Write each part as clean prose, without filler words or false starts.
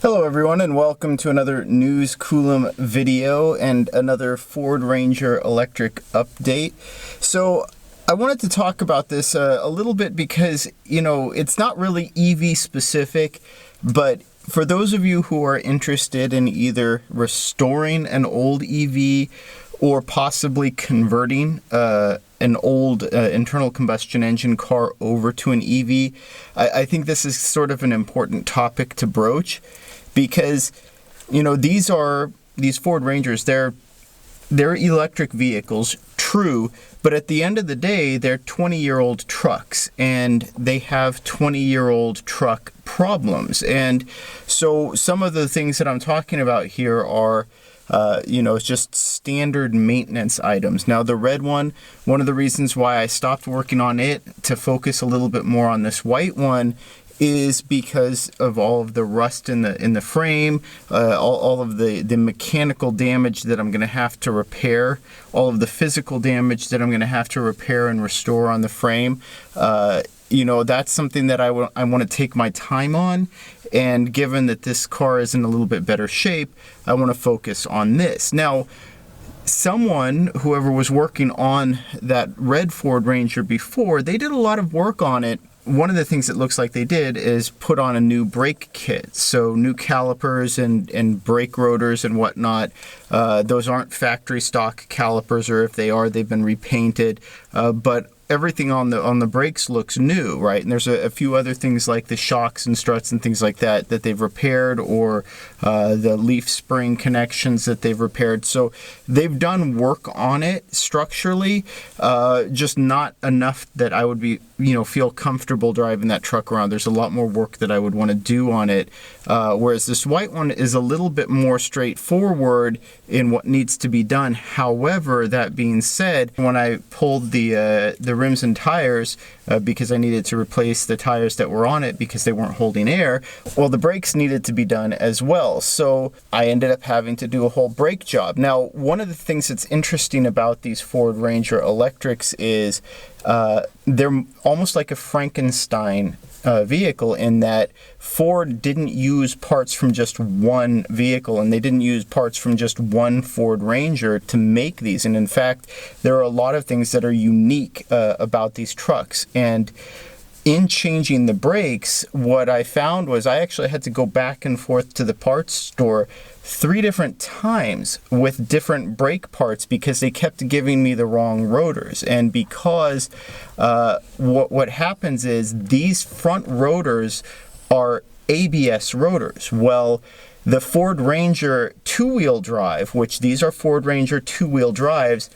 Hello everyone, and welcome to another News Coolum video and another Ford Ranger electric update. So I wanted to talk about this a little bit because, it's not really EV specific, but for those of you who are interested in either restoring an old EV or possibly converting an old internal combustion engine car over to an EV, I think this is sort of an important topic to broach. Because, these Ford Rangers, they're electric vehicles, true, but at the end of the day, they're 20-year-old trucks, and they have 20-year-old truck problems. And so some of the things that I'm talking about here are, just standard maintenance items. Now, the red one of the reasons why I stopped working on it to focus a little bit more on this white one is because of all of the rust in the frame, all of the mechanical damage that I'm going to have to repair, all of the physical damage that I'm going to have to repair and restore on the frame. That's something that I want to take my time on. And given that this car is in a little bit better shape, I want to focus on this. Now, whoever was working on that red Ford Ranger before, they did a lot of work on it. One of the things it looks like they did is put on a new brake kit. So new calipers and brake rotors and whatnot. Those aren't factory stock calipers, or if they are, they've been repainted. But everything on the brakes looks new, right? And there's a few other things like the shocks and struts and things like that they've repaired, or the leaf spring connections that they've repaired. So they've done work on it structurally, just not enough that I would feel comfortable driving that truck around. There's a lot more work that I would want to do on it. Whereas this white one is a little bit more straightforward in what needs to be done. However, that being said, when I pulled the rims and tires, because I needed to replace the tires that were on it because they weren't holding air, well, the brakes needed to be done as well. So I ended up having to do a whole brake job. Now, one of the things that's interesting about these Ford Ranger electrics is they're almost like a Frankenstein vehicle, in that Ford didn't use parts from just one vehicle, and they didn't use parts from just one Ford Ranger to make these. And in fact, there are a lot of things that are unique about these trucks. And in changing the brakes, what I found was I actually had to go back and forth to the parts store 3 different times with different brake parts because they kept giving me the wrong rotors. And because what happens is these front rotors are ABS rotors. Well, the Ford Ranger two-wheel drive, which these are Ford Ranger two-wheel drives,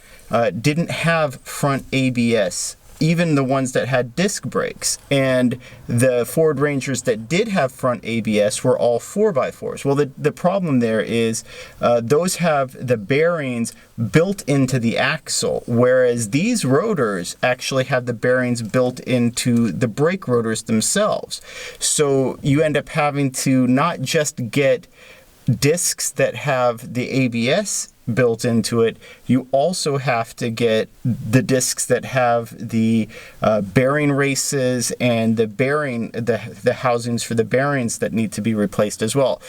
didn't have front ABS, even the ones that had disc brakes. And the Ford Rangers that did have front ABS were all 4x4s. Well, the problem there is those have the bearings built into the axle, whereas these rotors actually have the bearings built into the brake rotors themselves. So you end up having to not just get discs that have the ABS built into it, you also have to get the discs that have the bearing races and the housings for the bearings that need to be replaced as well.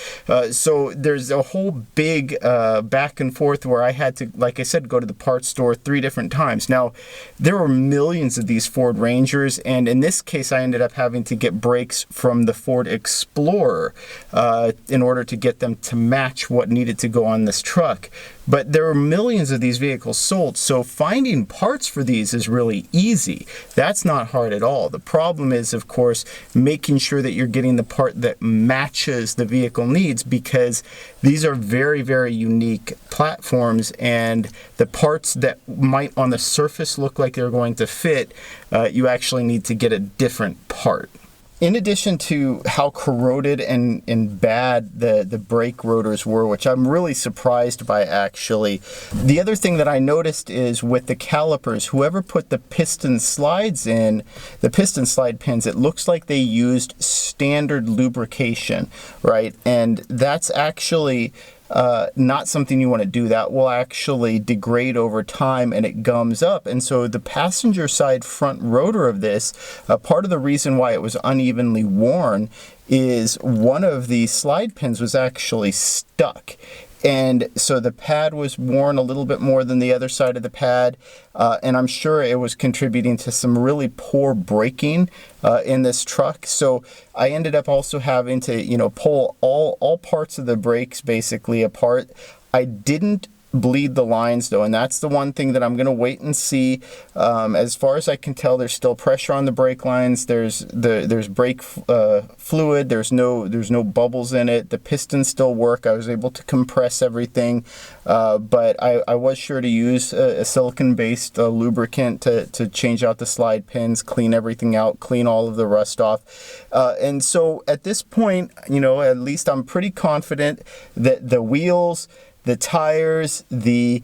So there's a whole big back and forth where I had to, like I said, go to the parts store 3 different times. Now, there were millions of these Ford Rangers, and in this case I ended up having to get brakes from the Ford Explorer in order to get them to match what needed to go on this truck. But there are millions of these vehicles sold, so finding parts for these is really easy. That's not hard at all. The problem is, of course, making sure that you're getting the part that matches the vehicle needs, because these are very, very unique platforms, and the parts that might on the surface look like they're going to fit, you actually need to get a different part. In addition to how corroded and bad the brake rotors were, which I'm really surprised by actually, the other thing that I noticed is with the calipers, whoever put the piston slides in, the piston slide pins, it looks like they used standard lubrication, right? And that's actually not something you want to do. That will actually degrade over time and it gums up. And so the passenger side front rotor of this, part of the reason why it was unevenly worn is one of the slide pins was actually stuck. And so the pad was worn a little bit more than the other side of the pad, and I'm sure it was contributing to some really poor braking in this truck. So I ended up also having to, you know, pull all parts of the brakes basically apart. I didn't bleed the lines though, and that's the one thing that I'm going to wait and see. As far as I can tell, there's still pressure on the brake lines. There's brake fluid. There's no bubbles in it. The pistons still work. I was able to compress everything, but I was sure to use a silicone-based lubricant to change out the slide pins, clean everything out, clean all of the rust off. And so at this point, you know, at least I'm pretty confident that the wheels, the tires, the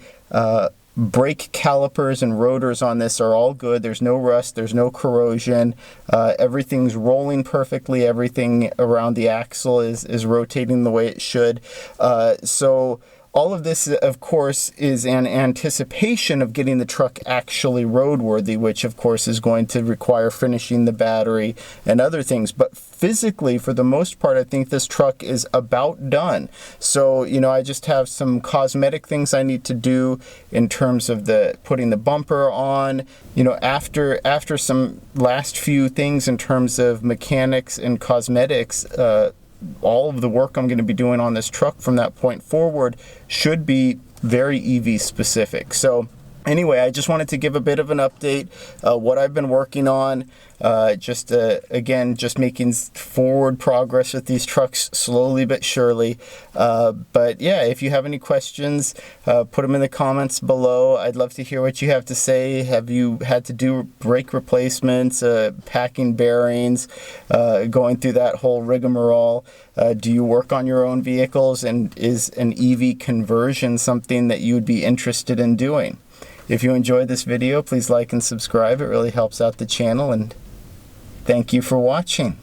brake calipers and rotors on this are all good. There's no rust, there's no corrosion. Everything's rolling perfectly. Everything around the axle is rotating the way it should. So all of this, of course, is an anticipation of getting the truck actually roadworthy, which, of course, is going to require finishing the battery and other things. But physically, for the most part, I think this truck is about done. So, you know, I just have some cosmetic things I need to do in terms of putting the bumper on. You know, after some last few things in terms of mechanics and cosmetics, all of the work I'm going to be doing on this truck from that point forward should be very EV specific. So anyway, I just wanted to give a bit of an update, what I've been working on, again, just making forward progress with these trucks slowly but surely. But yeah, if you have any questions, put them in the comments below. I'd love to hear what you have to say. Have you had to do brake replacements, packing bearings, going through that whole rigmarole? Do you work on your own vehicles, and is an EV conversion something that you would be interested in doing? If you enjoyed this video, please like and subscribe. It really helps out the channel, and thank you for watching.